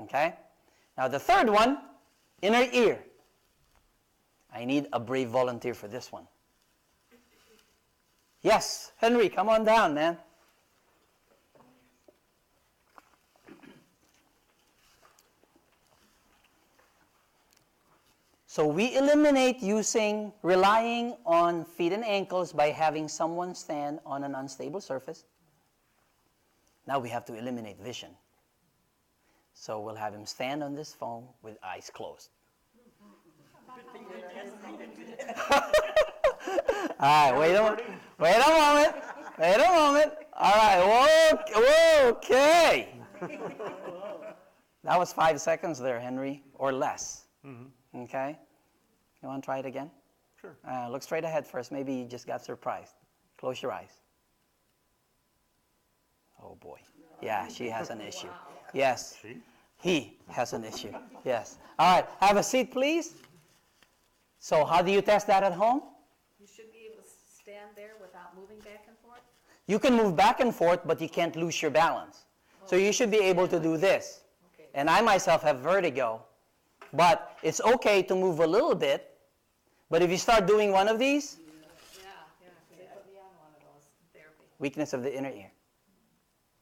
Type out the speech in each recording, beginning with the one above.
Okay? Now the third one, inner ear. I need a brave volunteer for this one. Yes, Henry, come on down, man. So we eliminate relying on feet and ankles by having someone stand on an unstable surface. Now we have to eliminate vision. So we'll have him stand on this phone with eyes closed. All right, wait a moment. All right, okay. That was 5 seconds there, Henry, or less. Mm-hmm. Okay? You want to try it again? Sure. Look straight ahead first. Maybe you just got surprised. Close your eyes. Oh, boy. Yeah, she has an issue. Yes. She? He has an issue. Yes. All right, have a seat, please. So how do you test that at home? You should be able to stand there without moving back and forth? You can move back and forth, but you can't lose your balance. So you should be able to do this. Okay. And I myself have vertigo. But it's okay to move a little bit. But if you start doing one of these, Yeah, because they put me on one of those therapy. weakness of the inner ear.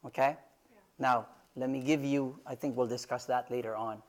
Okay? Yeah. Now, let me give you, I think we'll discuss that later on.